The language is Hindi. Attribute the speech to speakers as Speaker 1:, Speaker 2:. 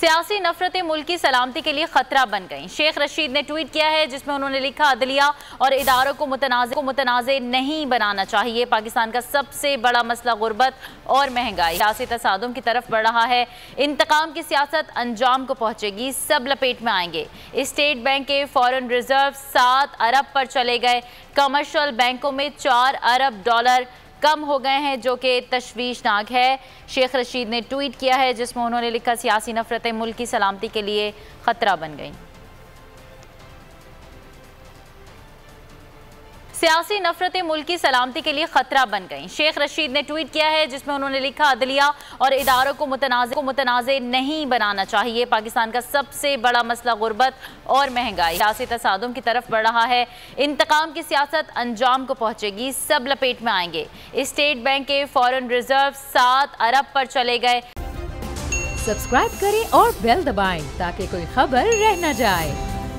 Speaker 1: सियासी नफरतें मुल्क की सलामती के लिए खतरा बन गईं। शेख रशीद ने ट्वीट किया है जिसमें उन्होंने लिखा, अदलिया और इदारों को मुतनाज़े नहीं बनाना चाहिए। पाकिस्तान का सबसे बड़ा मसला गुर्बत और महंगाई सियासी तसादुम की तरफ बढ़ रहा है। इंतकाम की सियासत अंजाम को पहुंचेगी, सब लपेट में आएंगे। स्टेट बैंक के फॉरेन रिजर्व 7 अरब पर चले गए। कमर्शियल बैंकों में 4 अरब डॉलर कम हो गए हैं, जो कि तशवीशनाक है। शेख रशीद ने ट्वीट किया है जिसमें उन्होंने लिखा, सियासी नफरतें मुल्क की सलामती के लिए खतरा बन गईं। सियासी नफरतें मुल्क की सलामती के लिए खतरा बन गईं। शेख रशीद ने ट्वीट किया है जिसमें उन्होंने लिखा, अदलिया और इदारों को मुतनाज़े नहीं बनाना चाहिए। पाकिस्तान का सबसे बड़ा मसला गुर्बत और महंगाई सियासी तसादुम की तरफ बढ़ रहा है। इंतकाम की सियासत अंजाम को पहुंचेगी, सब लपेट में आएंगे। स्टेट बैंक के फॉरेन रिजर्व 7 अरब पर चले गए।
Speaker 2: सब्सक्राइब करें और बेल दबाएं ताकि कोई खबर रह न जाए।